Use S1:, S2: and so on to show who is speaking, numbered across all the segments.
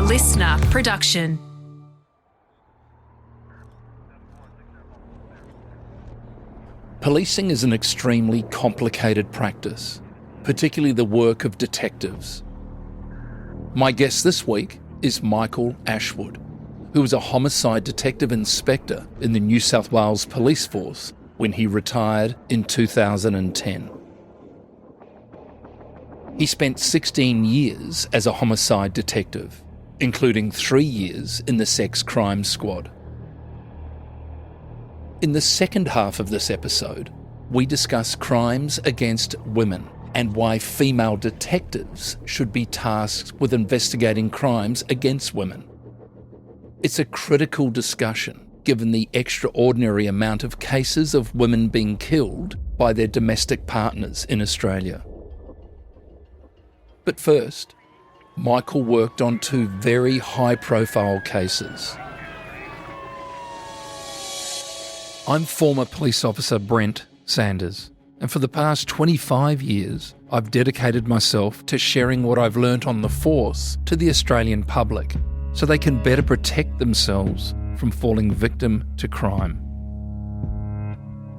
S1: LiSTNR production.
S2: Policing is an extremely complicated practice, particularly the work of detectives. My guest this week is Michael Ashwood, who was a homicide detective inspector in the New South Wales Police Force when he retired in 2010. He spent 16 years as a homicide detective, including 3 years in the Sex Crime Squad. In the second half of this episode, we discuss crimes against women and why female detectives should be tasked with investigating crimes against women. It's a critical discussion given the extraordinary amount of cases of women being killed by their domestic partners in Australia. But first, Michael worked on 2 very high-profile cases. I'm former police officer Brent Sanders, and for the past 25 years, I've dedicated myself to sharing what I've learnt on the force to the Australian public so they can better protect themselves from falling victim to crime.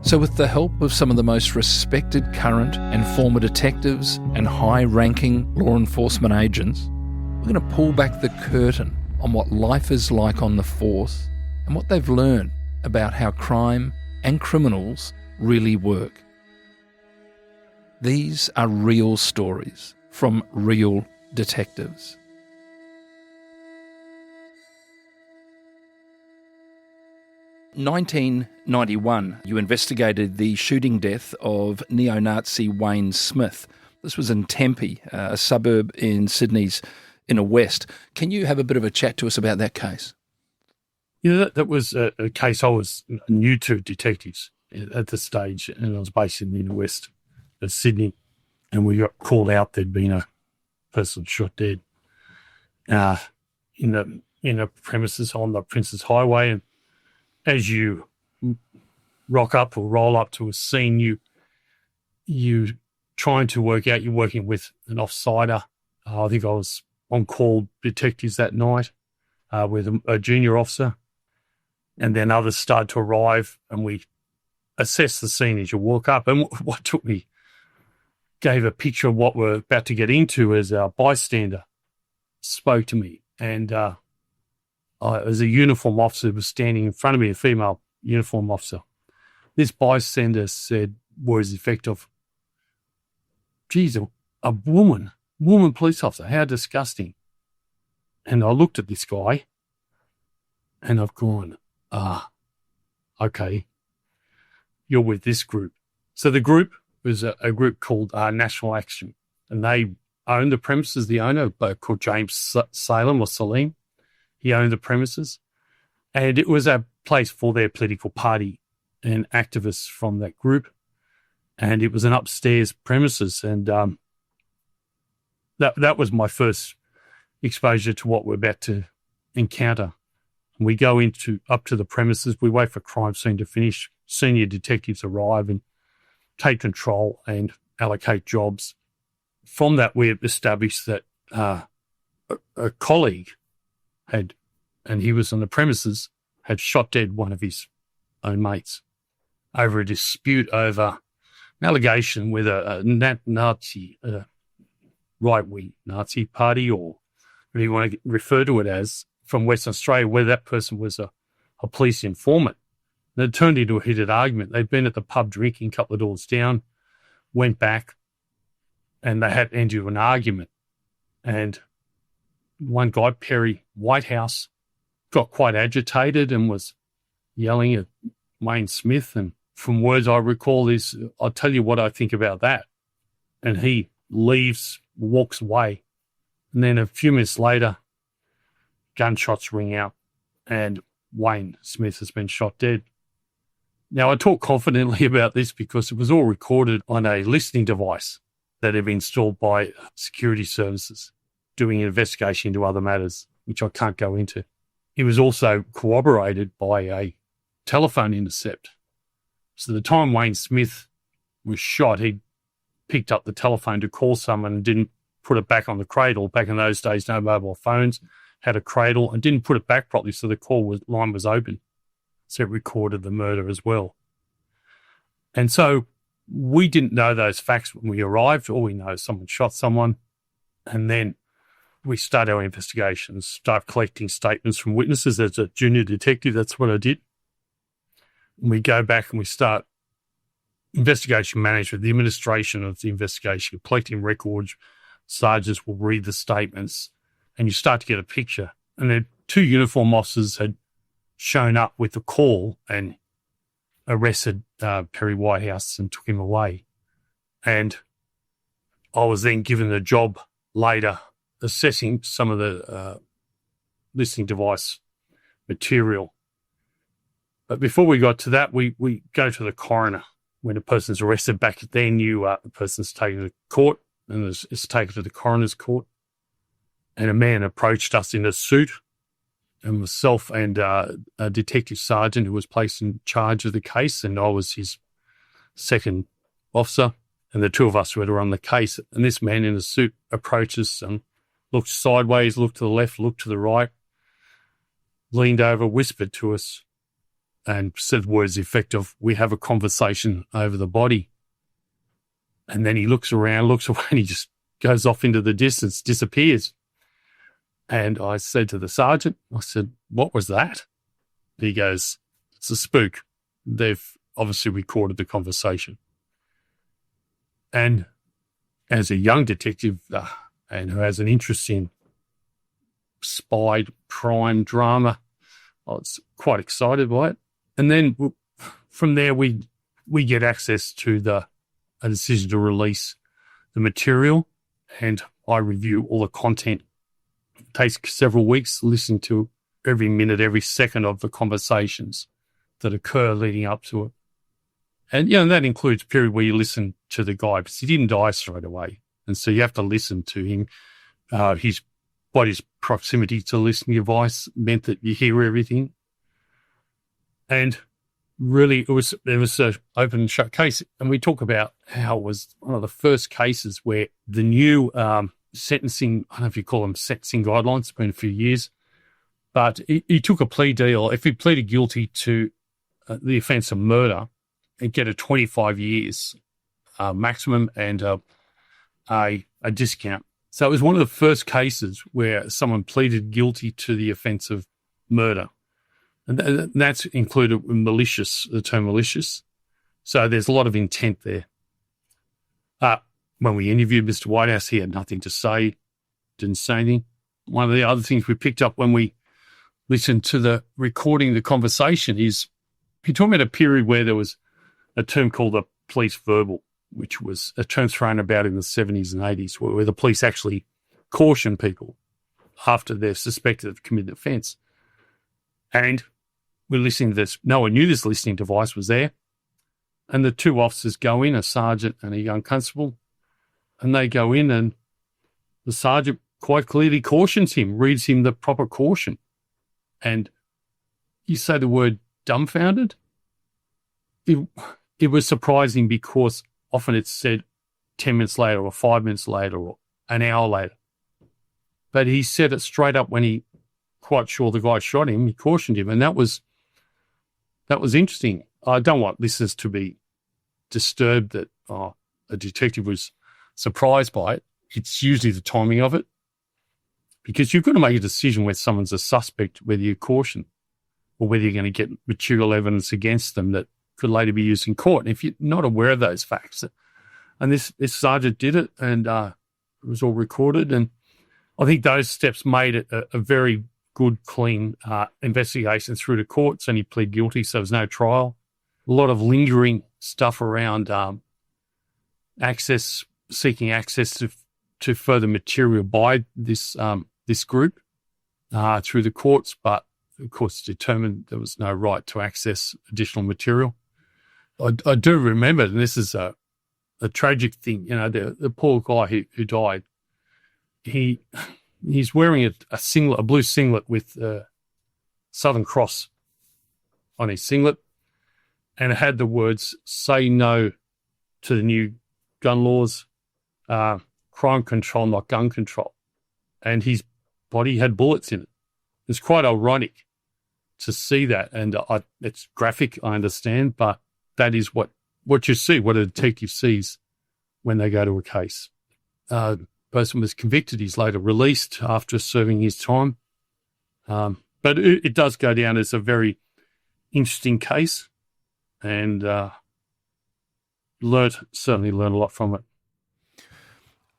S2: So with the help of some of the most respected current and former detectives and high-ranking law enforcement agents, we're going to pull back the curtain on what life is like on the force and what they've learned about how crime and criminals really work. These are real stories from real detectives. In 1991, you investigated the shooting death of neo-Nazi Wayne Smith. This was in Tempe, a suburb in Sydney's inner west. Can you have a bit of a chat to us about that case?
S3: Yeah, that was a case I was new to detectives at the stage, and I was based in the inner west of Sydney, and we got called out there'd been a person shot dead in the premises on the Princes Highway. And as you rock up or roll up to a scene, you trying to work out, you're working with an offsider. I think I was on call detectives that night with a junior officer. And then others started to arrive, and we assessed the scene as you walk up. And what took me, gave a picture of what we're about to get into as our bystander spoke to me. And as a uniform officer was standing in front of me, a female uniform officer. This bystander said words the effect of, geez, a woman police officer, how disgusting. And I looked at this guy, and I've gone, okay, you're with this group. So the group was a group called National Action, and they owned the premises. The owner, called James Salem or Salim, he owned the premises, and it was a place for their political party and activists from that group, and it was an upstairs premises, and that was my first exposure to what we're about to encounter. We go up to the premises. We wait for crime scene to finish. Senior detectives arrive and take control and allocate jobs. From that, we established that a colleague had, and he was on the premises, had shot dead one of his own mates over a dispute over an allegation with a Nazi, right-wing Nazi party, or whatever you want to refer to it as, from Western Australia, where that person was a police informant. And it turned into a heated argument. They'd been at the pub drinking a couple of doors down, went back, and they had ended an argument. And one guy, Perry Whitehouse, got quite agitated and was yelling at Wayne Smith. And from words I recall is, I'll tell you what I think about that. And he leaves, walks away. And then a few minutes later, gunshots ring out, and Wayne Smith has been shot dead. Now, I talk confidently about this because it was all recorded on a listening device that had been installed by security services doing an investigation into other matters, which I can't go into. It was also corroborated by a telephone intercept. So the time Wayne Smith was shot, he picked up the telephone to call someone and didn't put it back on the cradle. Back in those days, no mobile phones. had a cradle and didn't put it back properly, so the line was open. So it recorded the murder as well. And so we didn't know those facts when we arrived. All we know is someone shot someone. And then we start our investigations, start collecting statements from witnesses. As a junior detective, that's what I did. And we go back and we start investigation management, the administration of the investigation, collecting records. Sergeants will read the statements and you start to get a picture. And then 2 uniform officers had shown up with a call and arrested Perry Whitehouse and took him away. And I was then given the job later assessing some of the listening device material. But before we got to that, we go to the coroner. When a person's arrested back then, the person's taken to court and it's taken to the coroner's court. And a man approached us in a suit, and myself and a detective sergeant who was placed in charge of the case, and I was his second officer, and the 2 of us were on the case. And this man in a suit approached us and looked sideways, looked to the left, looked to the right, leaned over, whispered to us, and said words effective, "We have a conversation over the body." And then he looks around, looks away, and he just goes off into the distance, disappears. And I said to the sergeant, I said, "What was that?" He goes, "It's a spook. They've obviously recorded the conversation." And as a young detective and who has an interest in spy, crime, drama, I was quite excited by it. And then from there, we get access to a decision to release the material, and I review all the content. It takes several weeks listening to every minute, every second of the conversations that occur leading up to it. And, that includes a period where you listen to the guy because he didn't die straight away. And so you have to listen to him. His body's proximity to listening device meant that you hear everything. And really, it was an open and shut case. And we talk about how it was one of the first cases where the new sentencing, I don't know if you call them sentencing guidelines, it's been a few years, but he took a plea deal. If he pleaded guilty to the offence of murder, he'd get a 25 years maximum and a discount. So it was one of the first cases where someone pleaded guilty to the offence of murder. And that's included malicious, the term malicious. So there's a lot of intent there. When we interviewed Mr. Whitehouse, he had nothing to say, didn't say anything. One of the other things we picked up when we listened to the recording of the conversation is he talked about a period where there was a term called the police verbal, which was a term thrown about in the 70s and 80s where the police actually caution people after they're suspected of committing offence. And we're listening to this. No one knew this listening device was there. And the 2 officers go in, a sergeant and a young constable, and they go in and the sergeant quite clearly cautions him, reads him the proper caution. And you say the word dumbfounded. It was surprising because often it's said 10 minutes later or 5 minutes later or an hour later. But he said it straight up when he quite sure the guy shot him. He cautioned him, and that was interesting. I don't want listeners to be disturbed that a detective was surprised by it. It's usually the timing of it, because you've got to make a decision whether someone's a suspect, whether you caution or whether you're going to get material evidence against them that could later be used in court. And if you're not aware of those facts, and this sergeant did it, and it was all recorded, and I think those steps made it a very good, clean investigation through the courts, and he pled guilty, so there was no trial. A lot of lingering stuff around seeking access to further material by this group through the courts, but the courts determined there was no right to access additional material. I do remember, and this is a tragic thing, the poor guy who died, he's wearing a blue singlet with Southern Cross on his singlet, and it had the words, "Say no to the new gun laws, crime control, not gun control." And his body had bullets in it. it's quite ironic to see that. And it's graphic, I understand, but that is what you see, what a detective sees when they go to a case. The person was convicted. He's later released after serving his time. But it does go down as a very interesting case, and certainly learned a lot from it.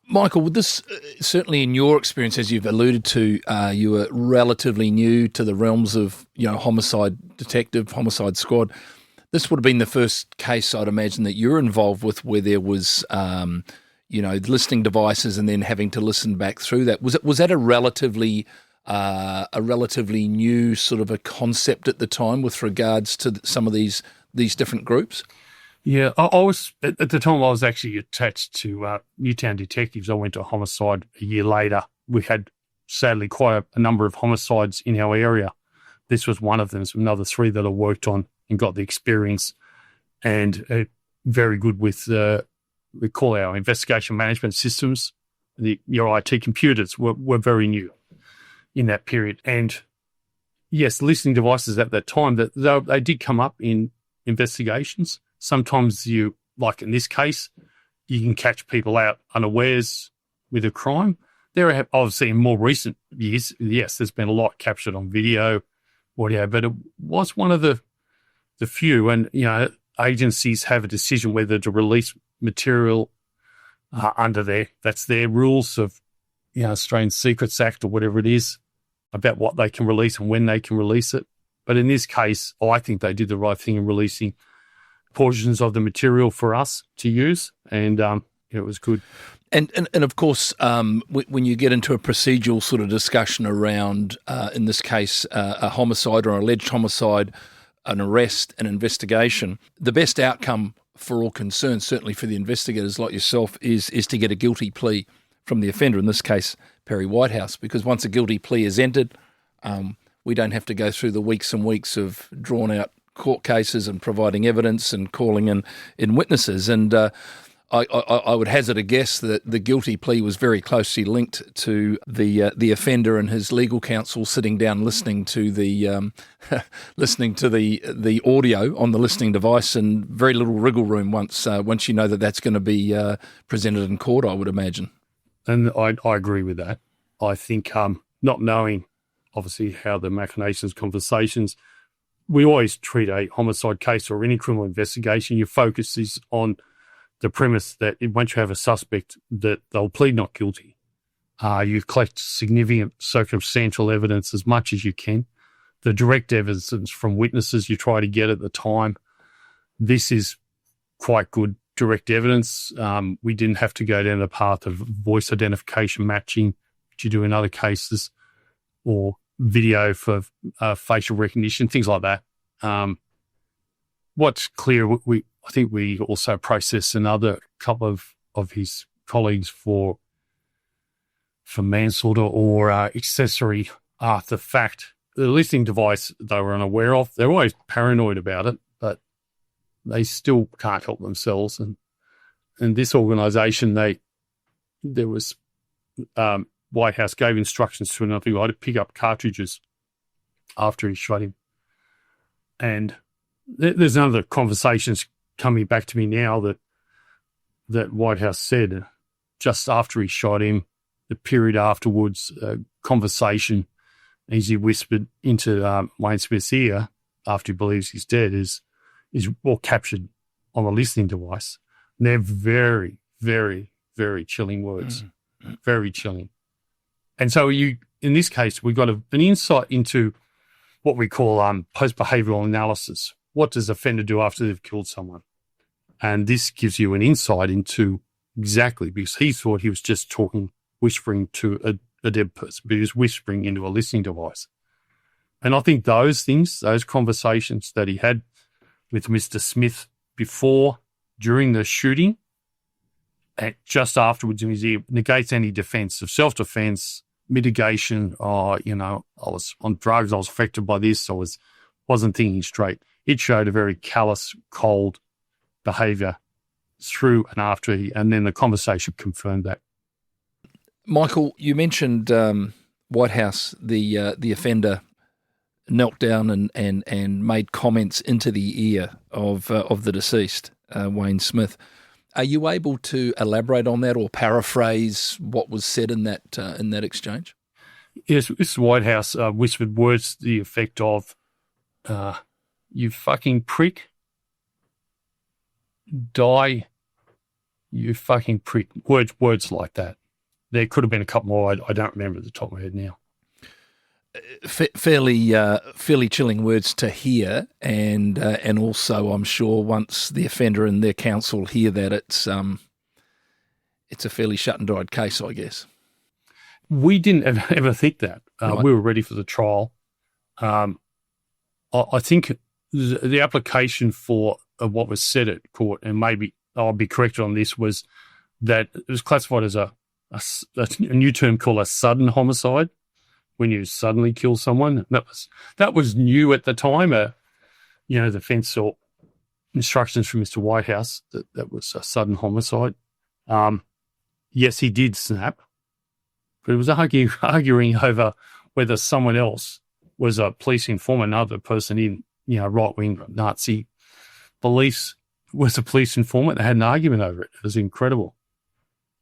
S2: Michael, with this, certainly in your experience, as you've alluded to, you were relatively new to the realms of, homicide detective, homicide squad. This would have been the first case, I'd imagine, that you're involved with where there was, listening devices and then having to listen back through that. Was that a relatively new sort of a concept at the time with regards to some of these different groups?
S3: Yeah, I was at the time. I was actually attached to Newtown Detectives. I went to homicide a year later. We had sadly quite a number of homicides in our area. This was one of them. There's another 3 that I worked on and got the experience, and very good with we call our investigation management systems. Your IT computers were very new in that period. And yes, listening devices at that time, that they did come up in investigations. Sometimes like in this case, you can catch people out unawares with a crime. There have obviously in more recent years, yes, there's been a lot captured on video, audio, but it was one of the few. And, agencies have a decision whether to release material under that's their rules of, Australian Secrets Act or whatever it is, about what they can release and when they can release it. But in this case, I think they did the right thing in releasing portions of the material for us to use, and it was good.
S2: And of course, when you get into a procedural sort of discussion around, in this case, a homicide or an alleged homicide, an arrest, an investigation, the best outcome for all concerned, certainly for the investigators like yourself, is to get a guilty plea from the offender, in this case, Perry Whitehouse, because once a guilty plea is entered, we don't have to go through the weeks and weeks of drawn-out court cases and providing evidence and calling in witnesses. And I would hazard a guess that the guilty plea was very closely linked to the offender and his legal counsel sitting down listening to the audio on the listening device, and very little wriggle room once you know that's going to be presented in court, I would imagine.
S3: And I agree with that. I think not knowing, obviously, how the machinations, conversations, we always treat a homicide case or any criminal investigation, your focus is on the premise that once you have a suspect, that they'll plead not guilty. You collect significant circumstantial evidence as much as you can. The direct evidence from witnesses you try to get at the time. This is quite good direct evidence. We didn't have to go down the path of voice identification matching, which you do in other cases, or video for facial recognition, things like that. What's clear, I think we also processed another couple of his colleagues for manslaughter or accessory after fact. The listening device they were unaware of. They're always paranoid about it, but they still can't help themselves. And this organisation, there was Whitehouse gave instructions to another guy to pick up cartridges after he shot him. And there's another conversations coming back to me now that Whitehouse said just after he shot him, the period afterwards, conversation as he whispered into Wayne Smith's ear after he believes he's dead is all captured on the listening device. And they're very, very, very chilling words, very chilling. And so in this case, we've got an insight into what we call post-behavioural analysis. What does the offender do after they've killed someone? And this gives you an insight into exactly, because he thought he was just whispering to a dead person, but he was whispering into a listening device. And I think those things, those conversations that he had with Mr. Smith before, during the shooting, and just afterwards in his ear, negates any defence of self-defence, mitigation. I was on drugs, I was affected by this, I wasn't thinking straight. It showed a very callous, cold behaviour through and after, and then the conversation confirmed that.
S2: Michael, you mentioned White House, the offender knelt down and made comments into the ear of the deceased, Wayne Smith. Are you able to elaborate on that or paraphrase what was said in that exchange?
S3: Yes, this White House whispered words to the effect of, "You fucking prick, die, you fucking prick." Words like that. There could have been a couple more. I don't remember at the top of my head now.
S2: Fairly chilling words to hear, and also I'm sure once the offender and their counsel hear that, it's a fairly shut and dried case, I guess.
S3: We didn't ever think that.
S2: Right.
S3: We were ready for the trial. I think the application for what was said at court, and maybe I'll be corrected on this, was that it was classified as a new term called a sudden homicide, when you suddenly kill someone. That was new at the time. The defence sought instructions from Mr. Whitehouse that was a sudden homicide. Yes, he did snap, but it was arguing over whether someone else was a police informant, another person in right-wing Nazi beliefs was a police informant. They had an argument over it. It was incredible.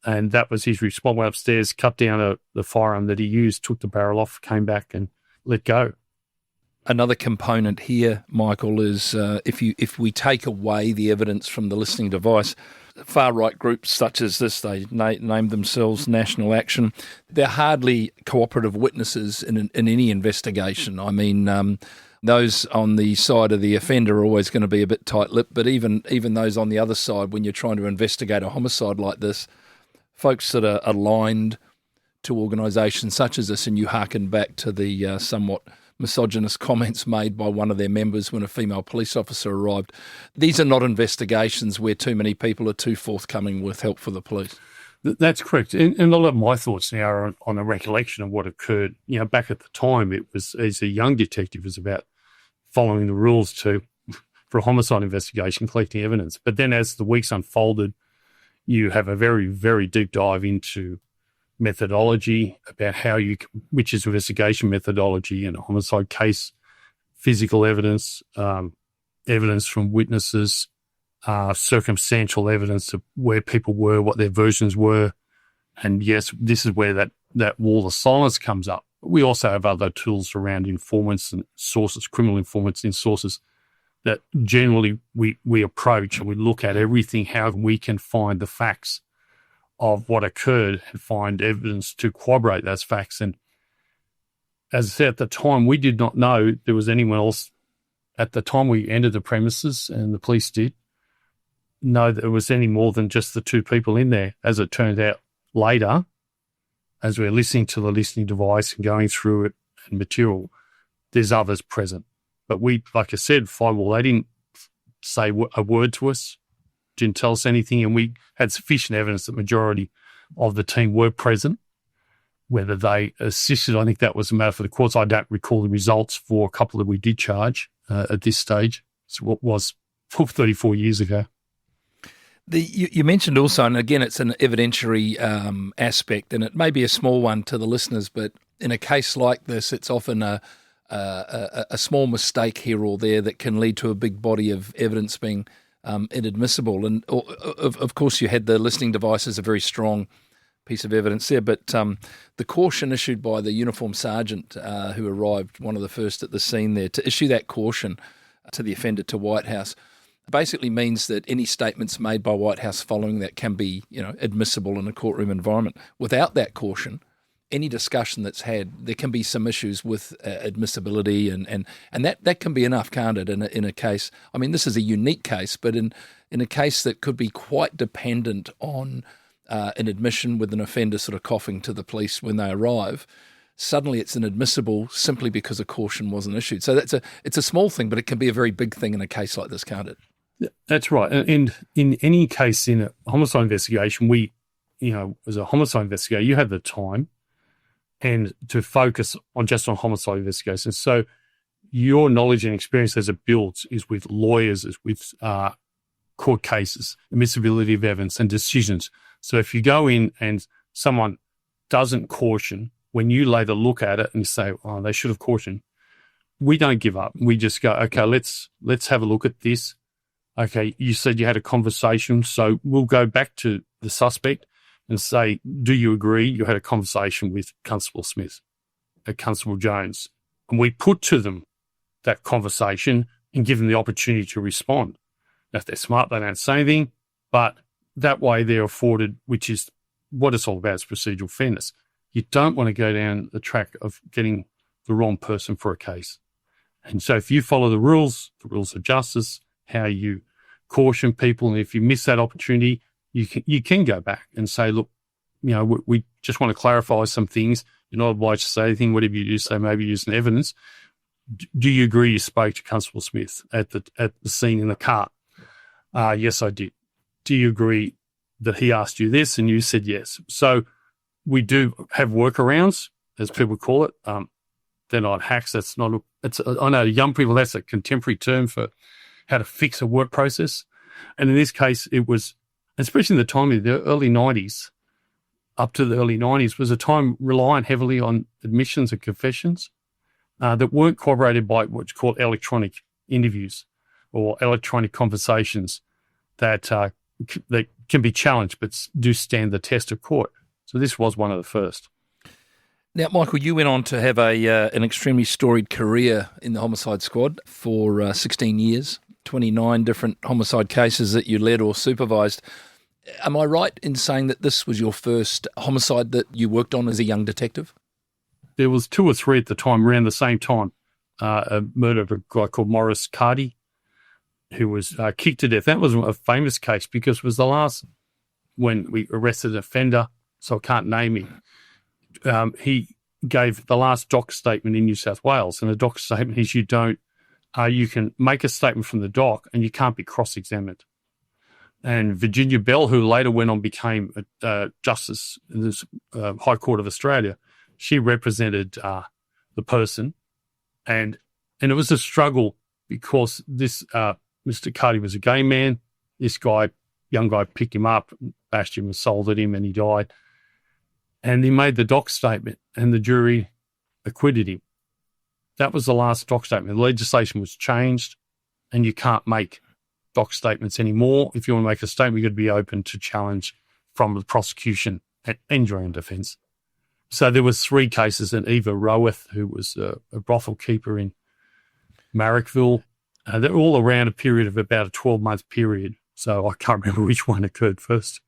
S3: And that was his response. Went upstairs, cut down the firearm that he used, took the barrel off, came back and let go.
S2: Another component here, Michael, is if we take away the evidence from the listening device, far-right groups such as this, they named themselves National Action, they're hardly cooperative witnesses in any investigation. I mean, those on the side of the offender are always going to be a bit tight-lipped, but even those on the other side, when you're trying to investigate a homicide like this, folks that are aligned to organisations such as this, and you hearken back to the somewhat misogynist comments made by one of their members when a female police officer arrived. These are not investigations where too many people are too forthcoming with help for the police.
S3: That's correct. And a lot of my thoughts now are on a recollection of what occurred. Back at the time, it was, as a young detective, it was about following the rules for a homicide investigation, collecting evidence. But then as the weeks unfolded, you have a very, very deep dive into methodology about which is investigation methodology in a homicide case, physical evidence, evidence from witnesses, circumstantial evidence of where people were, what their versions were. And yes, this is where that wall of silence comes up. We also have other tools around informants and sources, criminal informants in sources that generally we approach and we look at everything, how we can find the facts of what occurred and find evidence to corroborate those facts. And as I said, at the time, we did not know there was anyone else. At the time we entered the premises, and the police did know there was any more than just the two people in there. As it turned out later, as we're listening to the listening device and going through it and material, there's others present. But we, like I said, Firewall, they didn't say a word to us, didn't tell us anything, and we had sufficient evidence that the majority of the team were present. Whether they assisted, I think that was a matter for the courts. I don't recall the results for a couple that we did charge at this stage. So what was 34 years ago.
S2: You mentioned also, and again, it's an evidentiary aspect, and it may be a small one to the listeners, but in a case like this, it's often a small mistake here or there that can lead to a big body of evidence being inadmissible. And of course, you had the listening device as a very strong piece of evidence there, but the caution issued by the uniformed sergeant who arrived, one of the first at the scene there, to issue that caution to the offender, to White House, basically means that any statements made by White House following that can be, admissible in a courtroom environment. Without that caution, any discussion that's had, there can be some issues with admissibility, and that can be enough, can't it, in a case? I mean, this is a unique case, but in a case that could be quite dependent on an admission with an offender sort of coughing to the police when they arrive, suddenly it's inadmissible simply because a caution wasn't issued. So it's a small thing, but it can be a very big thing in a case like this, can't it?
S3: That's right. And in any case in a homicide investigation, as a homicide investigator, you have the time and to focus on homicide investigations. So your knowledge and experience as it builds is with lawyers, is with court cases, admissibility of evidence and decisions. So if you go in and someone doesn't caution when you later look at it and you say, oh, they should have cautioned, we don't give up. We just go, okay, let's have a look at this. Okay, you said you had a conversation, so we'll go back to the suspect and say, do you agree you had a conversation with Constable Smith, Constable Jones? And we put to them that conversation and give them the opportunity to respond. Now, if they're smart, they don't say anything, but that way they're afforded, which is what it's all about, is procedural fairness. You don't want to go down the track of getting the wrong person for a case. And so if you follow the rules of justice, how you caution people, and if you miss that opportunity, you can go back and say, look, we just want to clarify some things. You're not obliged to say anything. Whatever you do say, maybe use some evidence. Do you agree you spoke to Constable Smith at the scene in the car? Yes, I did. Do you agree that he asked you this and you said yes? So we do have workarounds, as people call it. They're not hacks. That's not. I know young people, that's a contemporary term for how to fix a work process. And in this case, it was, especially in the time of the early 90s, up to the early 90s, was a time relying heavily on admissions and confessions that weren't corroborated by what's called electronic interviews or electronic conversations that can be challenged but do stand the test of court. So this was one of the first.
S2: Now, Michael, you went on to have an extremely storied career in the homicide squad for 16 years, 29 different homicide cases that you led or supervised. Am I right in saying that this was your first homicide that you worked on as a young detective?
S3: There was 2 or 3 at the time, around the same time. A murder of a guy called Maurice Cardy, who was kicked to death. That was a famous case because it was the last when we arrested an offender, so I can't name him. He gave the last doc statement in New South Wales, and the doc statement is you can make a statement from the doc and you can't be cross-examined. And Virginia Bell, who later went on became a justice in the High Court of Australia, she represented the person, and it was a struggle because this Mr. Cardy was a gay man. This young guy, picked him up, bashed him, assaulted him, and he died. And he made the doc statement, and the jury acquitted him. That was the last doc statement. The legislation was changed, and you can't make doc statements anymore. If you want to make a statement, you've got to be open to challenge from the prosecution and jury and defence. So there was 3 cases, and Eva Roweth, who was a brothel keeper in Marrickville. They're all around a period of about a 12-month period. So I can't remember which one occurred first.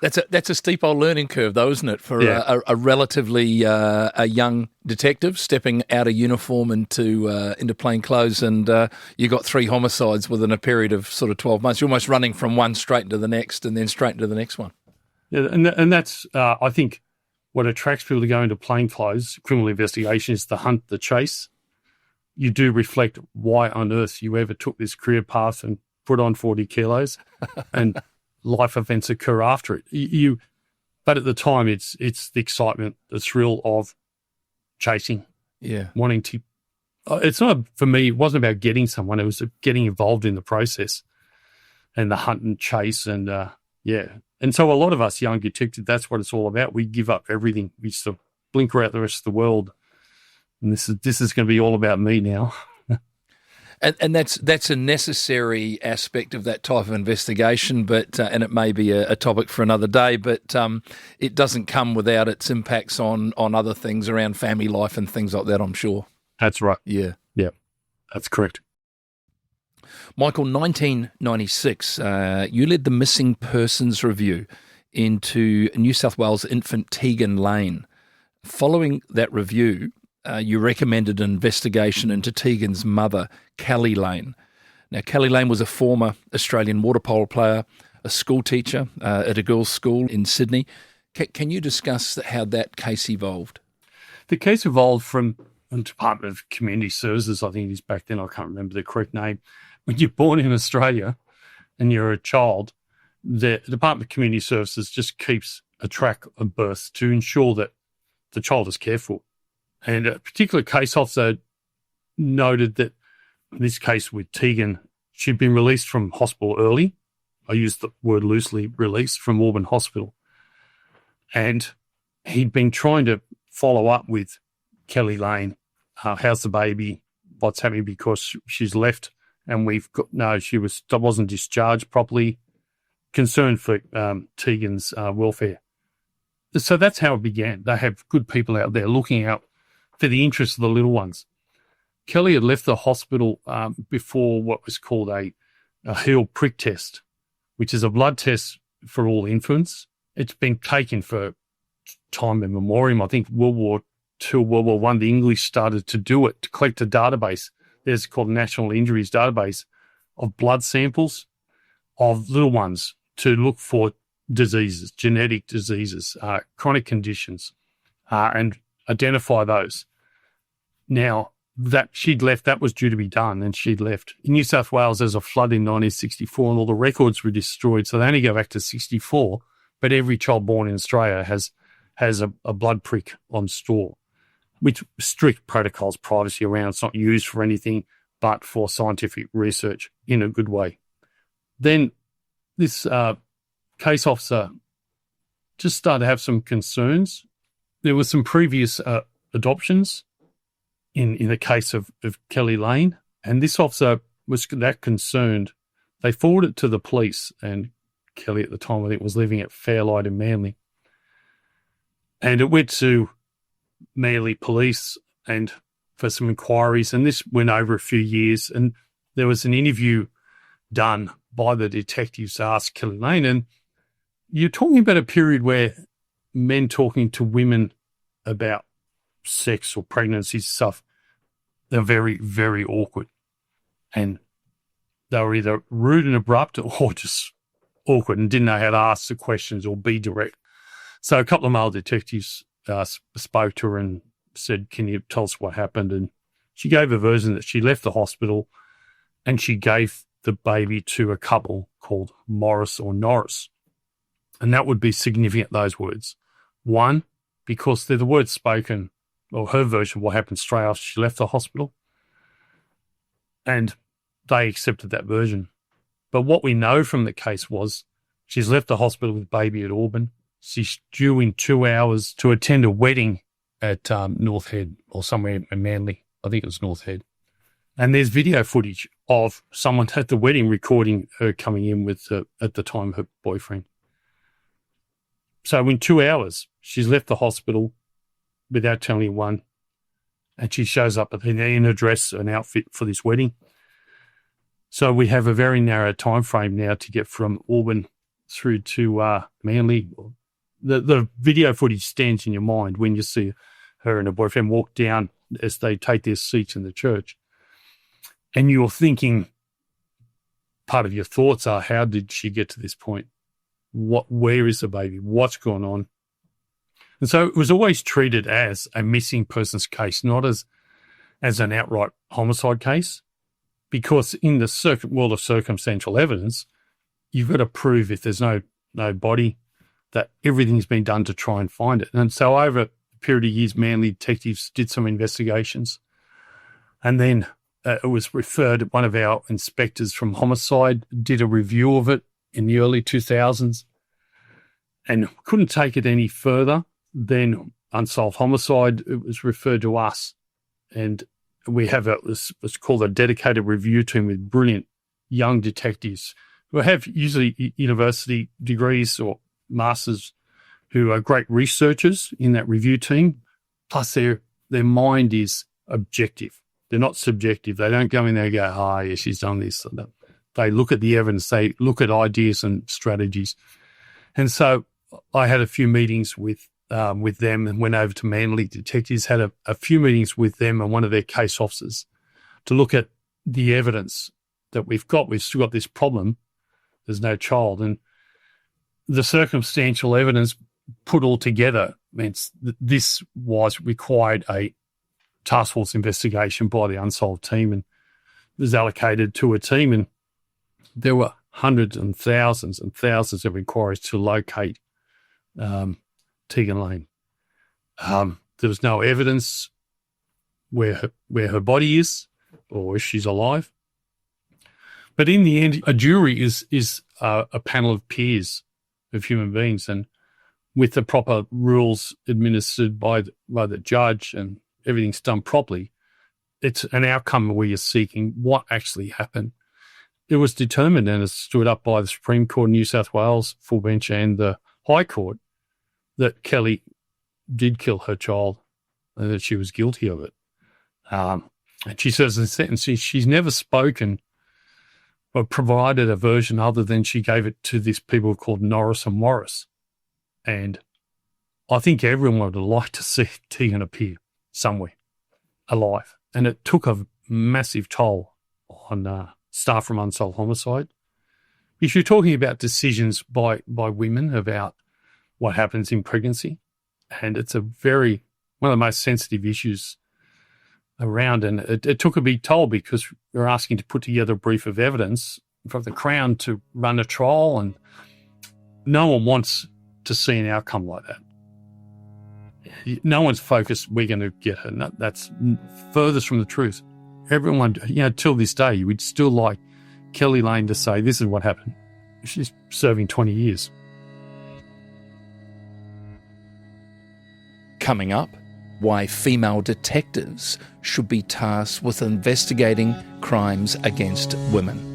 S2: That's a steep old learning curve, though, isn't it, for a relatively a young detective stepping out of uniform into plain clothes, and you got 3 homicides within a period of sort of 12 months. You're almost running from one straight into the next, and then straight into the next one.
S3: Yeah, and that's I think what attracts people to go into plain clothes criminal investigation is the hunt, the chase. You do reflect why on earth you ever took this career path and put on 40 kilos, and life events occur after it. But at the time, it's the excitement, the thrill of chasing, wanting to. It's not, for me, it wasn't about getting someone. It was getting involved in the process and the hunt and chase, and And so a lot of us young detectives, that's what it's all about. We give up everything. We just blinker out the rest of the world, and this is going to be all about me now.
S2: And that's a necessary aspect of that type of investigation, but and it may be a topic for another day, but it doesn't come without its impacts on other things around family life and things like that, I'm sure.
S3: That's right.
S2: Yeah.
S3: Yeah, that's correct.
S2: Michael, 1996, you led the missing persons review into New South Wales infant Tegan Lane. Following that review, you recommended an investigation into Tegan's mother, Keli Lane. Now, Keli Lane was a former Australian water polo player, a school teacher at a girls' school in Sydney. Can you discuss how that case evolved?
S3: The case evolved from the Department of Community Services, I think it is back then, I can't remember the correct name. When you're born in Australia and you're a child, the Department of Community Services just keeps a track of births to ensure that the child is cared for. And a particular case officer noted that in this case with Tegan, she'd been released from hospital early. I use the word loosely, released from Auburn Hospital. And he'd been trying to follow up with Keli Lane. How's the baby? What's happening? Because she's left, and she wasn't discharged properly. Concerned for Tegan's welfare. So that's how it began. They have good people out there looking out for the interests of the little ones. Keli had left the hospital before what was called a heel prick test, which is a blood test for all infants. It's been taken for time immemorial. I think World War II, World War I, the English started to do it to collect a database. There's called National Injuries Database of blood samples of little ones to look for diseases, genetic diseases, chronic conditions, and identify those. Now, that she'd left, that was due to be done, and she'd left. In New South Wales, there's a flood in 1964, and all the records were destroyed, so they only go back to 64, but every child born in Australia has a blood prick on store, with strict protocols, privacy around. It's not used for anything but for scientific research in a good way. Then this case officer just started to have some concerns. There were some previous adoptions in the case of Keli Lane, and this officer was that concerned. They forwarded it to the police, and Keli at the time, I think, was living at Fairlight in Manly. And it went to Manly Police and for some inquiries, and this went over a few years, and there was an interview done by the detectives to ask Keli Lane, and you're talking about a period where men talking to women about sex or pregnancy stuff, they're very, very awkward. And they were either rude and abrupt or just awkward and didn't know how to ask the questions or be direct. So a couple of male detectives spoke to her and said, can you tell us what happened? And she gave a version that she left the hospital and she gave the baby to a couple called Morris or Norris. And that would be significant, those words. One, because they're the words spoken, or her version of what happened straight after she left the hospital. And they accepted that version. But what we know from the case was she's left the hospital with baby at Auburn. She's due in 2 hours to attend a wedding at North Head or somewhere in Manly. I think it was North Head. And there's video footage of someone at the wedding recording her coming in with, at the time, her boyfriend. So in 2 hours, she's left the hospital without telling anyone, and she shows up in a dress, an outfit for this wedding. So we have a very narrow time frame now to get from Auburn through to Manly. The video footage stands in your mind when you see her and her boyfriend walk down as they take their seats in the church. And you're thinking, part of your thoughts are, how did she get to this point? Where is the baby? What's going on? And so it was always treated as a missing persons case, not as an outright homicide case, because in the world of circumstantial evidence, you've got to prove if there's no body, that everything's been done to try and find it. And so over a period of years, Manly detectives did some investigations, and then it was referred, one of our inspectors from homicide did a review of it in the early 2000s and couldn't take it any further than unsolved homicide. It was referred to us, and we have what's called a dedicated review team with brilliant young detectives who have usually university degrees or masters, who are great researchers in that review team, plus their mind is objective. They're not subjective. They don't go in there and go, yeah, she's done this. They look at the evidence. They look at ideas and strategies. And so I had a few meetings with them and went over to Manly detectives, had a few meetings with them and one of their case officers to look at the evidence that we've got. We've still got this problem. There's no child. And the circumstantial evidence put all together means that this required a task force investigation by the unsolved team, and was allocated to a team, and there were hundreds and thousands of inquiries to locate Tegan Lane. There was no evidence where her body is or if she's alive. But in the end, a jury is a panel of peers of human beings, and with the proper rules administered by the judge and everything's done properly, it's an outcome where you're seeking what actually happened. It was determined and it's stood up by the Supreme Court of New South Wales, full bench, and the High Court that Keli did kill her child and that she was guilty of it. And she says in the sentence, she's never spoken or provided a version other than she gave it to these people called Norris and Morris. And I think everyone would like to see Tegan appear somewhere alive. And it took a massive toll on staff from Unsolved Homicide. If you're talking about decisions by women about what happens in pregnancy, and it's one of the most sensitive issues around, and it took a big toll because we're asking to put together a brief of evidence from the Crown to run a trial, and no one wants to see an outcome like that. No one's focused, we're going to get her. No, that's furthest from the truth. Everyone, till this day, we'd still like Keli Lane to say, this is what happened. She's serving 20 years.
S2: Coming up, why female detectives should be tasked with investigating crimes against women.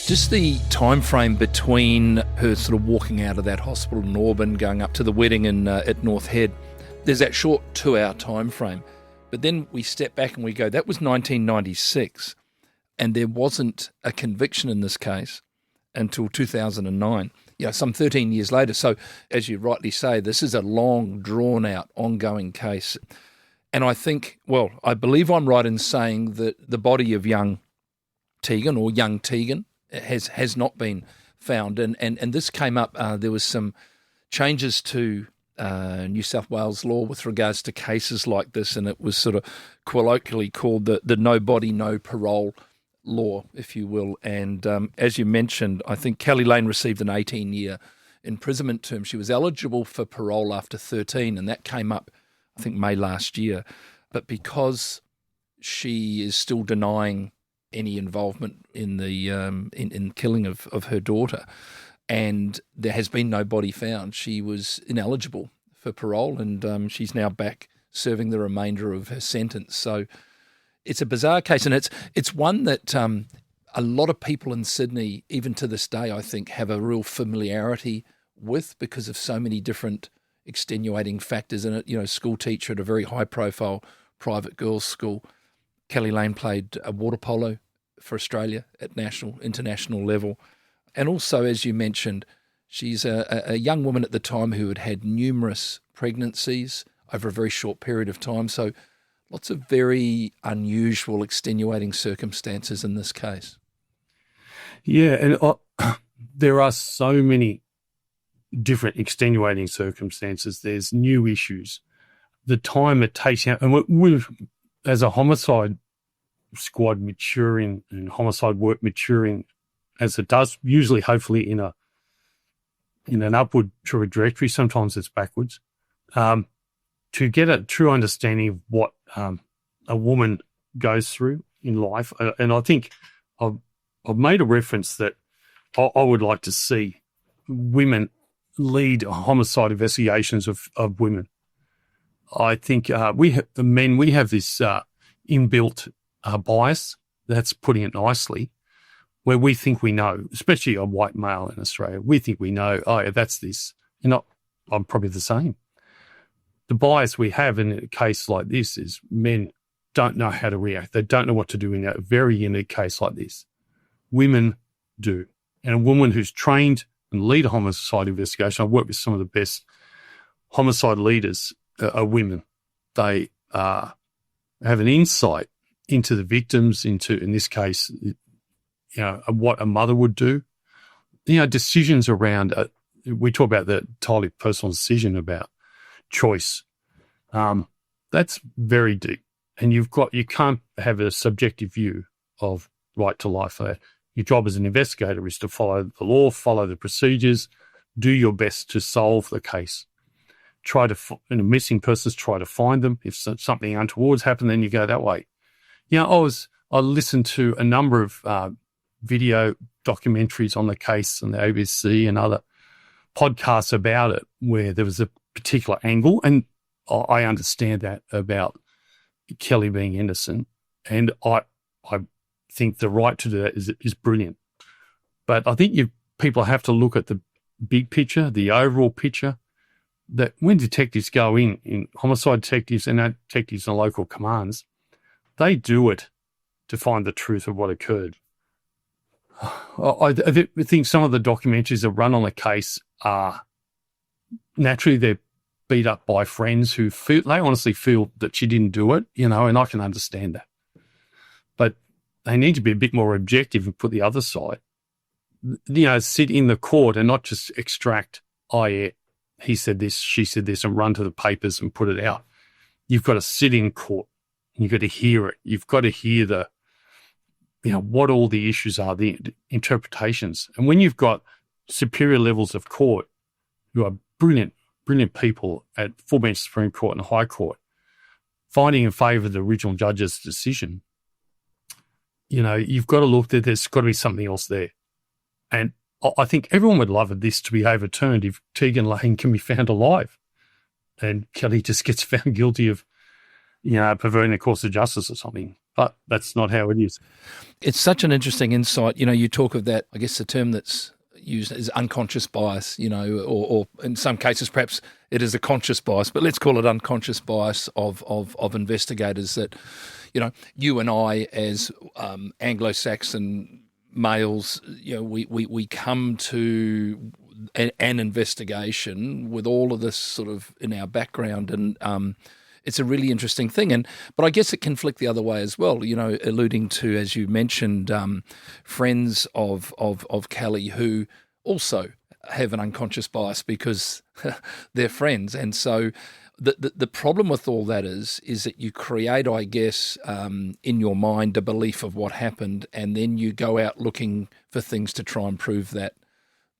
S2: Just the time frame between her sort of walking out of that hospital in Auburn, going up to the wedding at North Head, there's that short 2-hour time frame. But then we step back and we go, that was 1996, and there wasn't a conviction in this case until 2009, some 13 years later. So, as you rightly say, this is a long, drawn-out, ongoing case. And I think, I believe I'm right in saying that the body of young Tegan has not been found. And this came up, there was some changes to New South Wales law with regards to cases like this, and it was sort of colloquially called the no body, no parole law, if you will. And as you mentioned, I think Keli Lane received an 18-year imprisonment term. She was eligible for parole after 13, and that came up, I think, May last year. But because she is still denying any involvement in the in killing of her daughter, and there has been no body found, she was ineligible for parole, and she's now back serving the remainder of her sentence. So it's a bizarre case, and it's one that a lot of people in Sydney, even to this day, I think, have a real familiarity with because of so many different extenuating factors in it. School teacher at a very high-profile private girls' school. Keli Lane played water polo for Australia at international level. And also, as you mentioned, she's a young woman at the time who had numerous pregnancies over a very short period of time. So lots of very unusual, extenuating circumstances in this case.
S3: Yeah, and there are so many different extenuating circumstances. There's new issues. The time it takes, and we as a homicide squad maturing and homicide work maturing as it does, usually hopefully in an upward trajectory, sometimes it's backwards, to get a true understanding of what a woman goes through in life. And I think I've made a reference that I would like to see women lead homicide investigations of women. I think we have this inbuilt bias, that's putting it nicely, where we think we know, especially a white male in Australia. We think we know, oh, yeah, that's this. I'm probably the same. The bias we have in a case like this is men don't know how to react. They don't know what to do in a very unique case like this. Women do. And a woman who's trained and lead a homicide investigation, I've worked with some of the best homicide leaders are women. They have an insight into the victims, into, in this case, what a mother would do. Decisions around, we talk about the entirely personal decision about choice. That's very deep. And you can't have a subjective view of right to life. Your job as an investigator is to follow the law, follow the procedures, do your best to solve the case. Try to, missing persons, try to find them. If something untoward's happened, then you go that way. I listened to a number of video documentaries on the case on the ABC and other podcasts about it where there was a particular angle, and I understand that about Keli being innocent, and I think the right to do that is brilliant. But I think people have to look at the big picture, the overall picture, that when detectives go in homicide detectives and detectives in local commands, they do it to find the truth of what occurred. I think some of the documentaries that run on the case are naturally they're beat up by friends who they honestly feel that she didn't do it, and I can understand that. But they need to be a bit more objective and put the other side. Sit in the court and not just extract, oh yeah, he said this, she said this, and run to the papers and put it out. You've got to sit in court. You've got to hear it. You've got to hear what all the issues are, the interpretations. And when you've got superior levels of court who are brilliant people at full bench Supreme Court and High Court, finding in favour of the original judge's decision, you've got to look that there's got to be something else there. And I think everyone would love this to be overturned if Tegan Lane can be found alive and Keli just gets found guilty of, perverting the course of justice or something. But that's not how it is.
S2: It's such an interesting insight. You talk of that, I guess the term that's used is unconscious bias, or in some cases perhaps it is a conscious bias, but let's call it unconscious bias of investigators that, you and I as Anglo-Saxon males, we come to an investigation with all of this sort of in our background, and it's a really interesting thing. But I guess it can flick the other way as well, alluding to, as you mentioned, friends of Keli who also have an unconscious bias because they're friends. And so the problem with all that is that you create, I guess, in your mind a belief of what happened, and then you go out looking for things to try and prove that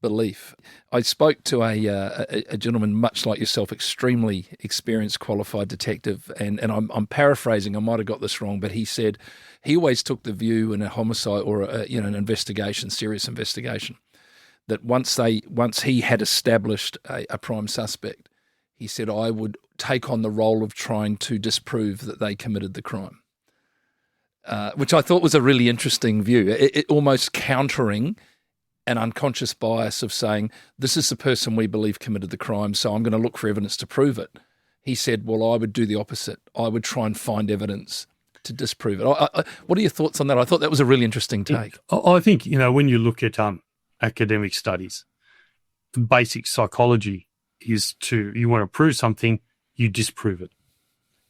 S2: belief. I spoke to a gentleman much like yourself, extremely experienced, qualified detective, and I'm paraphrasing, I might have got this wrong, but he said he always took the view in a homicide or an investigation, serious investigation, that once he had established a prime suspect, he said, I would take on the role of trying to disprove that they committed the crime, which I thought was a really interesting view, it almost countering an unconscious bias of saying, this is the person we believe committed the crime, so I'm going to look for evidence to prove it. He said, well, I would do the opposite. I would try and find evidence to disprove it. What are your thoughts on that? I thought that was a really interesting take.
S3: I think, when you look at academic studies, the basic psychology is you want to prove something, you disprove it.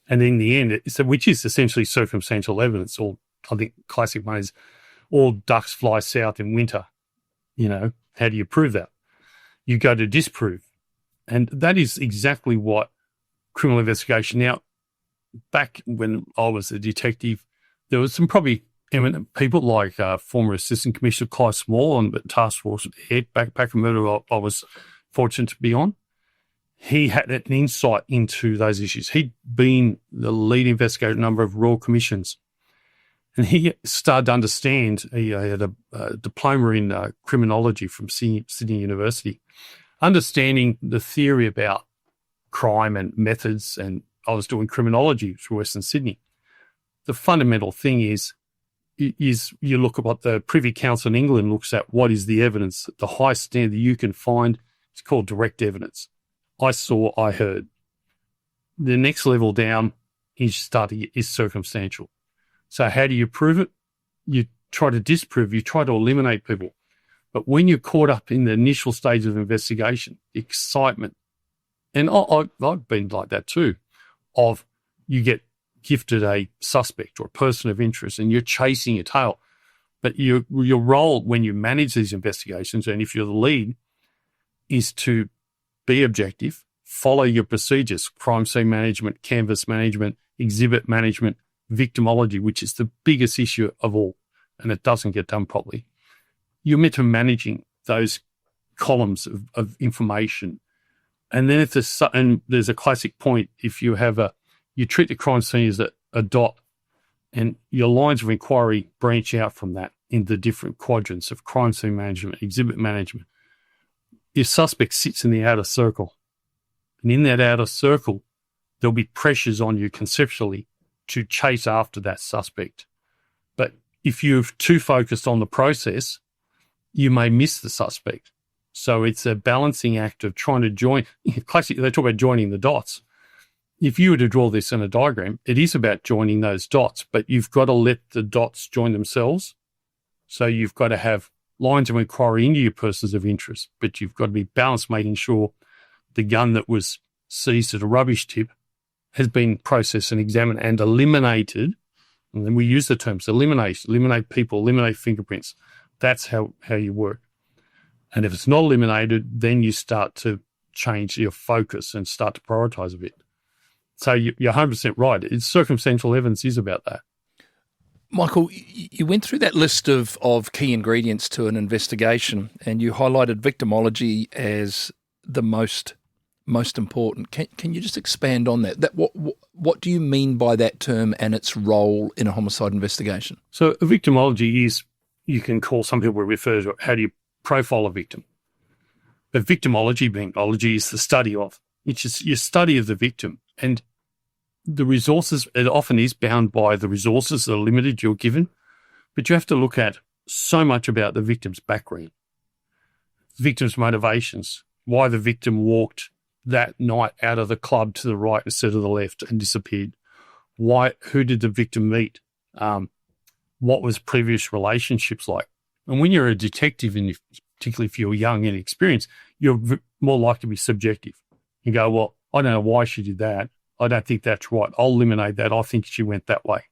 S3: And in the end, which is essentially circumstantial evidence, or I think classic one is all ducks fly south in winter. How do you prove that? You go to disprove. And that is exactly what criminal investigation. Now, back when I was a detective, there was some probably eminent people like former Assistant Commissioner Clive Small on the task force head back in the I was fortunate to be on. He had an insight into those issues. He'd been the lead investigator at a number of royal commissions. And he started to understand, he had a diploma in criminology from Sydney University, understanding the theory about crime and methods, and I was doing criminology through Western Sydney. The fundamental thing is you look at what the Privy Council in England looks at, what is the evidence, the high standard you can find, it's called direct evidence. I saw, I heard. The next level down is circumstantial. So how do you prove it? You try to disprove, you try to eliminate people. But when you're caught up in the initial stage of investigation, excitement, and I've been like that too, of you get gifted a suspect or a person of interest and you're chasing your tail. But your role when you manage these investigations, and if you're the lead, is to be objective, follow your procedures, crime scene management, canvas management, exhibit management, victimology, which is the biggest issue of all, and it doesn't get done properly. You're meant to be managing those columns of information. And then there's a classic point, if you treat the crime scene as a dot, and your lines of inquiry branch out from that. in the different quadrants of crime scene management, exhibit management, your suspect sits in the outer circle. And in that outer circle, there'll be pressures on you conceptually to chase after that suspect. But if you're too focused on the process, you may miss the suspect. So it's a balancing act of trying to join. Classically, they talk about joining the dots. If you were to draw this in a diagram, it is about joining those dots, but you've got to let the dots join themselves. So you've got to have lines of inquiry into your persons of interest, but you've got to be balanced, making sure the gun that was seized at a rubbish tip has been processed and examined and eliminated. And then we use the terms eliminate people, eliminate fingerprints. That's how you work. And if it's not eliminated, then you start to change your focus and start to prioritize a bit. So you're 100% right. It's circumstantial evidence is about that.
S2: Michael, you went through that list of key ingredients to an investigation, and you highlighted victimology as the most important. Can you just expand on that? What do you mean by that term and its role in a homicide investigation?
S3: So a victimology is, you can call, some people refer to, how do you profile a victim? But victimology is the study of. It's just your study of the victim. And the resources, it often is bound by the resources that are limited you're given, but you have to look at so much about the victim's background, victim's motivations, why the victim walked that night out of the club to the right instead of the left and disappeared. Who did the victim meet? What was previous relationships like? And when you're a detective, and particularly if you're young and inexperienced, you're more likely to be subjective. You go, well, I don't know why she did that. I don't think that's right. I'll eliminate that. I think she went that way.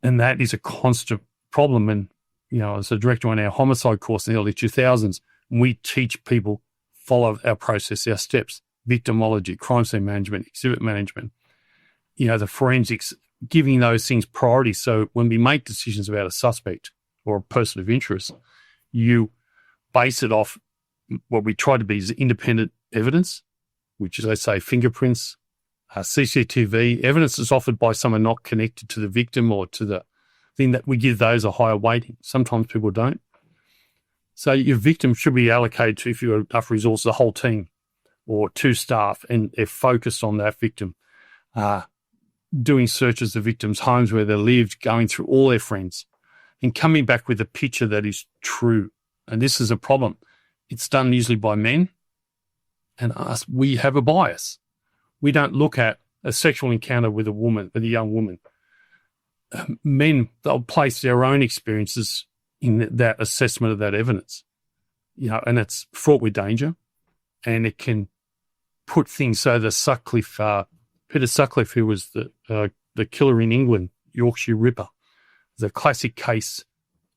S3: And that is a constant problem. And, as a director on our homicide course in the early 2000s, we teach people, follow our process, our steps, victimology, crime scene management, exhibit management, the forensics, giving those things priority. So when we make decisions about a suspect or a person of interest, you base it off what we try to be is independent evidence, which is, let's say, fingerprints, CCTV, evidence that's offered by someone not connected to the victim or to the thing, that we give those a higher weighting. Sometimes people don't. So your victim should be allocated to, if you have enough resources, a whole team or 2 staff, and they're focused on that victim, doing searches of victims' homes where they lived, going through all their friends and coming back with a picture that is true. And this is a problem. It's done usually by men, and us, we have a bias. We don't look at a sexual encounter with a young woman. Men, they'll place their own experiences in that assessment of that evidence, and it's fraught with danger, and it can put things. So Peter Sutcliffe, who was the killer in England, Yorkshire Ripper, the classic case,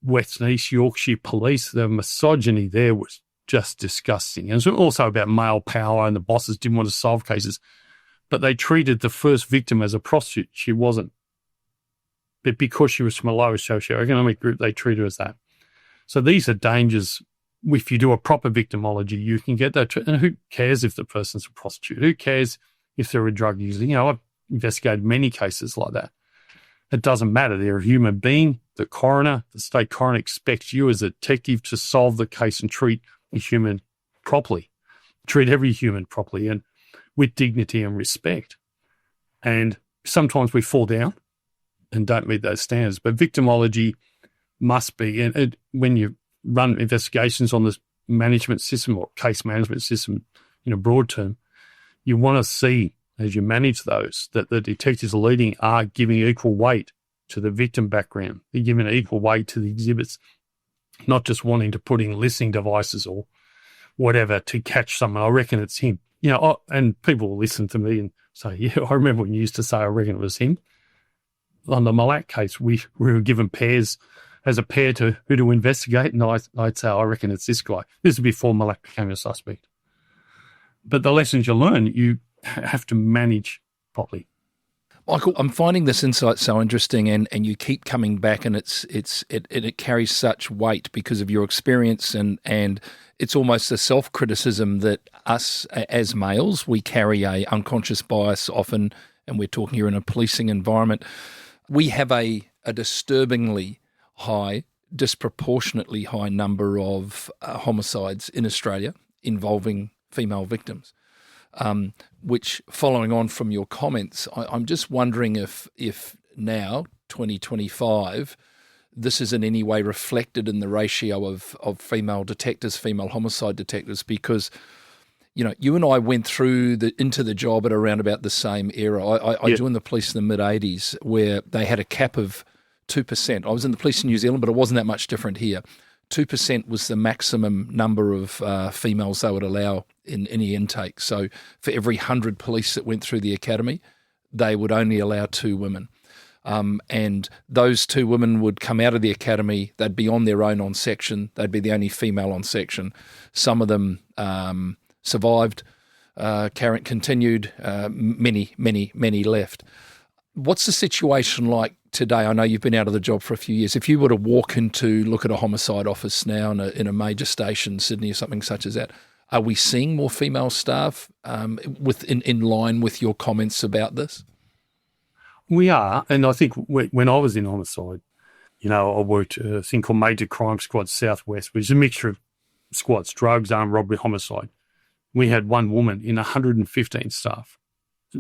S3: West and East Yorkshire police, the misogyny there was just disgusting. And it was also about male power, and the bosses didn't want to solve cases. But they treated the first victim as a prostitute. She wasn't. But because she was from a lower socioeconomic group, they treat her as that. So these are dangers. If you do a proper victimology, you can get that. And who cares if the person's a prostitute? Who cares if they're a drug user? I've investigated many cases like that. It doesn't matter. They're a human being. The state coroner expects you as a detective to solve the case and treat a human properly, treat every human properly and with dignity and respect. And sometimes we fall down and don't meet those standards. But victimology must be, and when you run investigations on this management system or case management system in a broad term, you want to see, as you manage those, that the detectives leading are giving equal weight to the victim background. They're giving equal weight to the exhibits, not just wanting to put in listening devices or whatever to catch someone. I reckon it's him. And people will listen to me and say, yeah, I remember when you used to say, I reckon it was him. On the Malak case, we were given pairs as a pair to who to investigate, and I'd say, I reckon it's this guy. This is before Malak became a suspect. But the lessons you learn, you have to manage properly.
S2: Michael, I'm finding this insight so interesting, and you keep coming back, and it carries such weight because of your experience, and it's almost a self-criticism that us as males, we carry a unconscious bias often, and we're talking here in a policing environment. We have a disturbingly high, disproportionately high number of homicides in Australia involving female victims. Which, following on from your comments, I'm just wondering if now, 2025, this is in any way reflected in the ratio of female detectives, female homicide detectives, because, you know, you and I went through into the job at around about the same era. I joined the police in the mid-'80s, where they had a cap of 2%. I was in the police in New Zealand, but it wasn't that much different here. 2% was the maximum number of females they would allow in any intake. So for every 100 police that went through the academy, they would only allow 2 women. And those 2 women would come out of the academy. They'd be on their own on section. They'd be the only female on section. Some of them survived, continued, many left. What's the situation like today? I know you've been out of the job for a few years. If you were to walk look at a homicide office now in a major station, Sydney or something such as that, are we seeing more female staff in line with your comments about this?
S3: We are, and I think when I was in homicide, you know, I worked a thing called Major Crime Squad Southwest, which is a mixture of squads, drugs, armed robbery, homicide. We had 1 woman in 115 staff.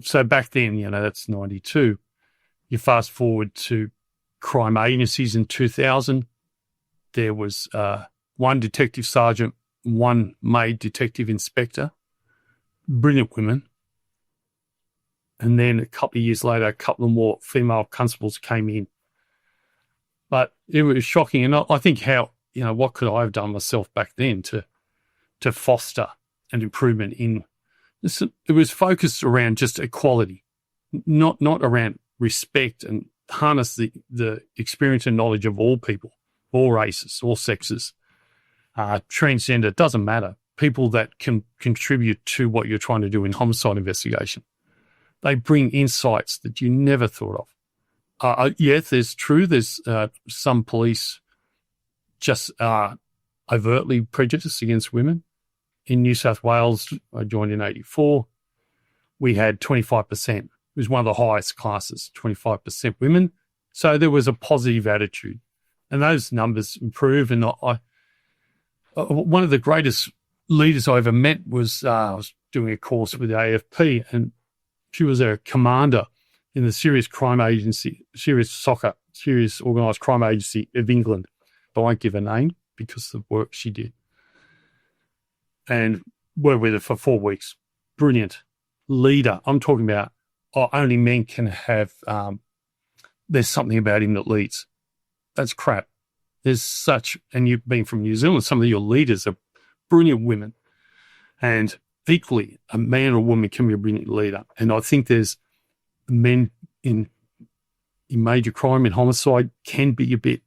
S3: So back then, you know, that's 92. You fast forward to crime agencies in 2000, there was 1 detective sergeant, 1 maid detective inspector, brilliant women. And then a couple of years later, a couple of more female constables came in. But it was shocking. And I think what could I have done myself back then to foster an improvement in this? It was focused around just equality, not around respect, and harness the experience and knowledge of all people, all races, all sexes, transgender, it doesn't matter. People that can contribute to what you're trying to do in homicide investigation. They bring insights that you never thought of. Yes, there's some police just overtly prejudiced against women. In New South Wales, I joined in 84, we had 25%. It was one of the highest classes, 25% women. So there was a positive attitude. And those numbers improved. And one of the greatest leaders I ever met was, I was doing a course with the AFP, and she was a commander in the serious crime agency, serious organised crime agency of England. But I won't give her name because of the work she did. And worked with her for 4 weeks. Brilliant leader. I'm talking about only men can have, there's something about him that leads. That's crap. And you've been from New Zealand, some of your leaders are brilliant women. And equally, a man or a woman can be a brilliant leader. And I think there's men in major crime and homicide can be a bit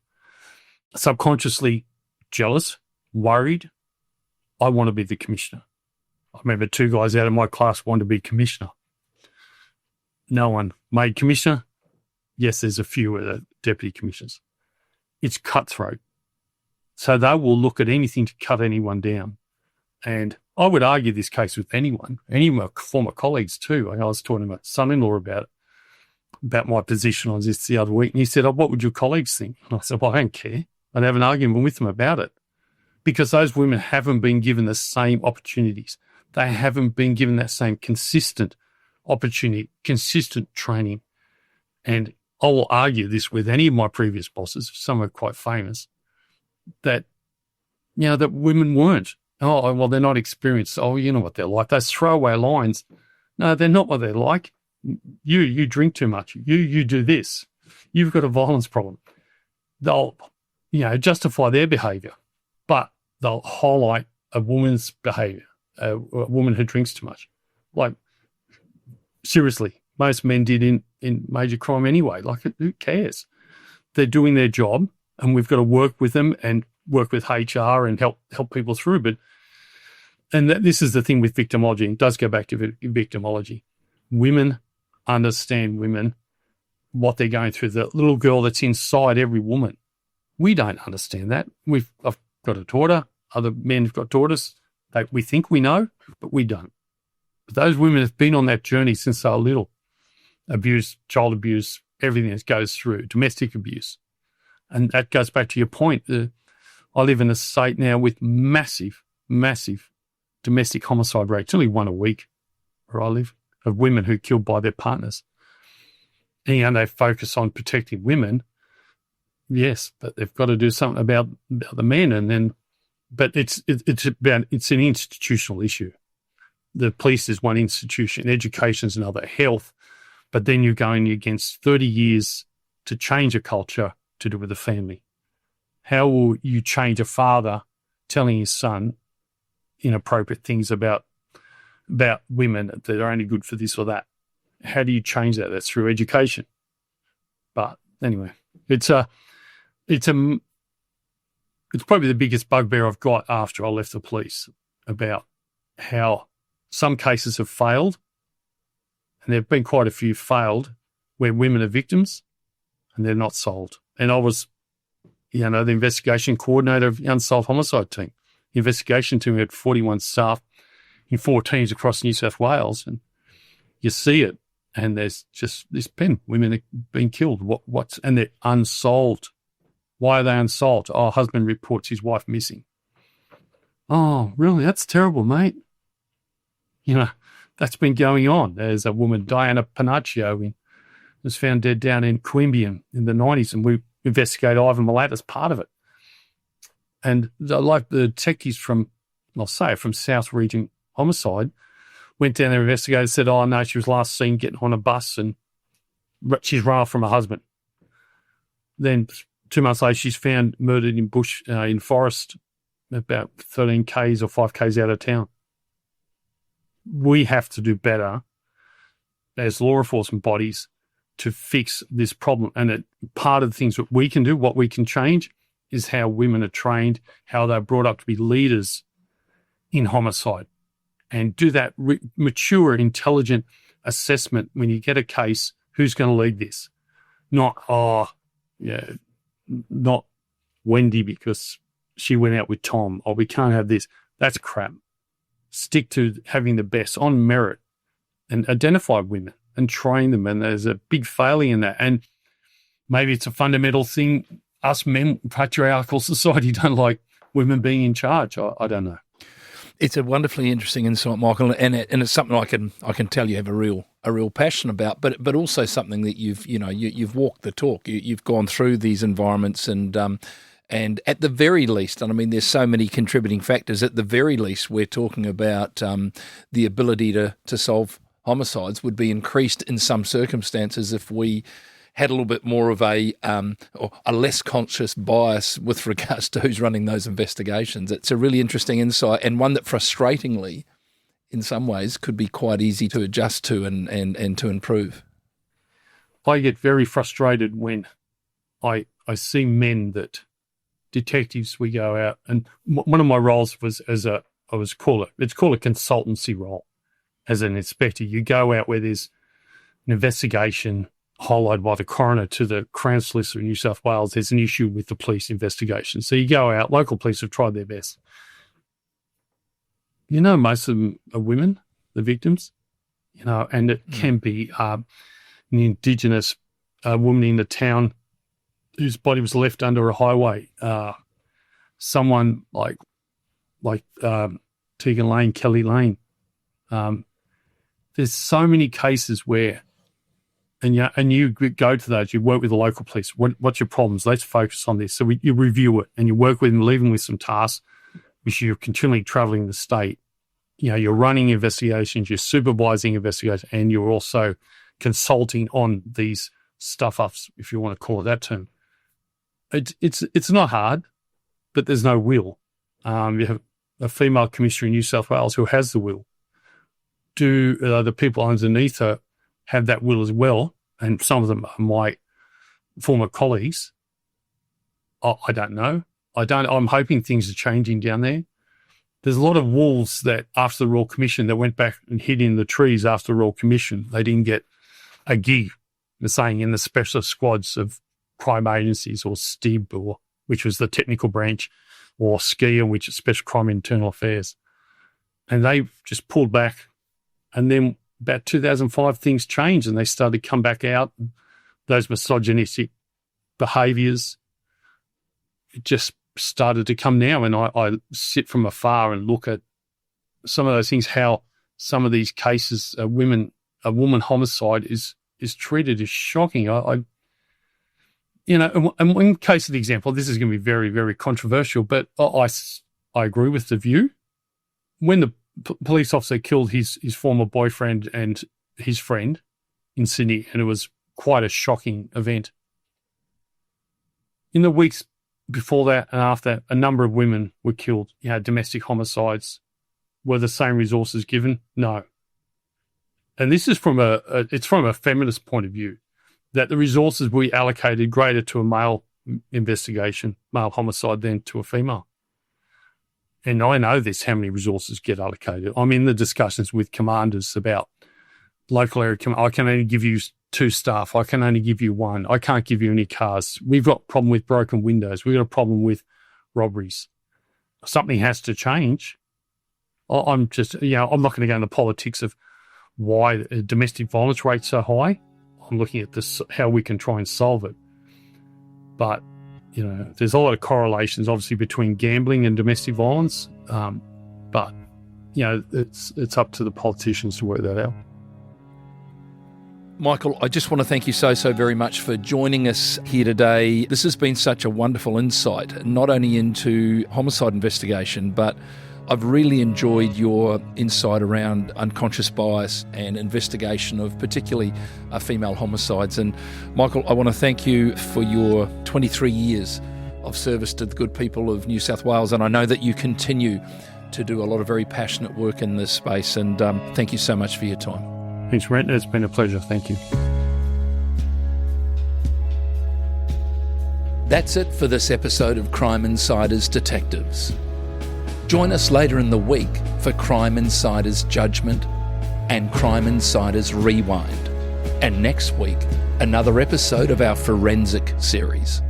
S3: subconsciously jealous, worried. I want to be the commissioner. I remember 2 guys out of my class wanted to be commissioner. No one made commissioner. Yes, there's a few of the deputy commissioners. It's cutthroat. So they will look at anything to cut anyone down. And I would argue this case with anyone, any of my former colleagues too. I was talking to my son-in-law about my position on this the other week, and he said, what would your colleagues think? And I said, well, I don't care. I'd have an argument with them about it, because those women haven't been given the same opportunities. They haven't been given that same consistent opportunity, consistent training. And I will argue this with any of my previous bosses, some are quite famous, that, you know, that women weren't. Oh, well, they're not experienced. Oh, you know what they're like. Those throwaway lines. No, they're not what they're like. You drink too much. You do this. You've got a violence problem. They'll, justify their behaviour, but they'll highlight a woman's behaviour, a woman who drinks too much. Like, seriously, most men did in major crime anyway. Like, who cares? They're doing their job, and we've got to work with them and work with HR and help people through. This is the thing with victimology. It does go back to victimology. Women understand women, what they're going through. The little girl that's inside every woman. We don't understand that. I've got a daughter. Other men have got daughters. We think we know, but we don't. But those women have been on that journey since they were little. Abuse, child abuse, everything that goes through, domestic abuse. And that goes back to your point. I live in a state now with massive domestic homicide rates, only one a week where I live, of women who are killed by their partners. And they focus on protecting women, yes, but they've got to do something about the men. But it's an institutional issue. The police is one institution, education is another, health. But then you're going against 30 years to change a culture to do with the family. How will you change a father telling his son inappropriate things about women that are only good for this or that? How do you change that? That's through education. But anyway, it's probably the biggest bugbear I've got after I left the police, about how some cases have failed, and there have been quite a few failed where women are victims and they're not solved. And I was, the investigation coordinator of the Unsolved Homicide Team. The investigation team had 41 staff in 4 teams across New South Wales, and you see it, and there's been women have been killed. And they're unsolved. Why are they unsolved? Oh, husband reports his wife missing. Oh, really? That's terrible, mate. That's been going on. There's a woman, Diana Panaccio, was found dead down in Queanbeyan in the 90s, and we investigated Ivan Milat as part of it. And the detectives from South Region Homicide went down there, investigated, said, oh, no, she was last seen getting on a bus and she's run off from her husband. Then 2 months later, she's found murdered in bush, in forest, about 13 Ks or 5 Ks out of town. We have to do better as law enforcement bodies to fix this problem. And part of the things that we can do, what we can change, is how women are trained, how they're brought up to be leaders in homicide, and do that mature, intelligent assessment when you get a case. Who's going to lead this? Not Wendy because she went out with Tom, or we can't have this. That's crap. Stick to having the best on merit and identify women and train them. And there's a big failure in that. And maybe it's a fundamental thing. Us men, patriarchal society, don't like women being in charge. I don't know.
S2: It's a wonderfully interesting insight, Michael, and it's something I can tell you have a real passion about, but also something that you've walked the talk. You've gone through these environments, and at the very least, and I mean, there's so many contributing factors. At the very least, we're talking about the ability to solve homicides would be increased in some circumstances if we had a little bit more of a less conscious bias with regards to who's running those investigations. It's a really interesting insight, and one that frustratingly, in some ways, could be quite easy to adjust to and to improve.
S3: I get very frustrated when I see men that detectives, we go out, and one of my roles was it's called a consultancy role. As an inspector, you go out where there's an investigation highlighted by the coroner to the Crown Solicitor in New South Wales. There's an issue with the police investigation. So you go out, local police have tried their best. Most of them are women, the victims, and it can be an Indigenous woman in the town whose body was left under a highway. Someone like Tegan Lane, Keli Lane. There's so many cases where, and you go to those, you work with the local police. What's your problems? Let's focus on this. So you review it, and you work with them, leave them with some tasks, which you're continually travelling the state. You're running investigations, you're supervising investigations, and you're also consulting on these stuff-ups, if you want to call it that term. It's not hard, but there's no will. You have a female commissioner in New South Wales who has the will. Do the people underneath her have that will as well? And some of them are my former colleagues. I don't know. I'm hoping things are changing down there. There's a lot of wolves that after the Royal Commission that went back and hid in the trees after the Royal Commission. They didn't get a gig, they're saying, in the specialist squads of crime agencies, or STIB, which was the technical branch, or SKIA, which is Special Crime Internal Affairs. And they just pulled back. And then about 2005, things changed and they started to come back out. Those misogynistic behaviours, it just started to come now, and I sit from afar and look at some of those things, how some of these cases, a woman homicide is treated as shocking. And one case of the example, this is going to be very, very controversial, but I agree with the view. When the police officer killed his former boyfriend and his friend in Sydney, and it was quite a shocking event. In the weeks before that and after, a number of women were killed. You had domestic homicides. Were the same resources given? No. And this is from a feminist point of view, that the resources we allocated greater to a male investigation, male homicide, than to a female. And I know this, how many resources get allocated. I'm in the discussions with commanders about local area. I can only give you 2 staff. I can only give you 1. I can't give you any cars. We've got a problem with broken windows. We've got a problem with robberies. Something has to change. I'm just, I'm not going to go into politics of why domestic violence rates are high. I'm looking at this, how we can try and solve it. But, there's a lot of correlations, obviously, between gambling and domestic violence. But, it's up to the politicians to work that out.
S2: Michael, I just want to thank you so very much for joining us here today. This has been such a wonderful insight, not only into homicide investigation, but I've really enjoyed your insight around unconscious bias and investigation of particularly female homicides. And Michael, I want to thank you for your 23 years of service to the good people of New South Wales. And I know that you continue to do a lot of very passionate work in this space. And thank you so much for your time.
S3: Thanks, Brent. It's been a pleasure. Thank you.
S2: That's it for this episode of Crime Insiders Detectives. Join us later in the week for Crime Insiders Judgment and Crime Insiders Rewind. And next week, another episode of our Forensic series.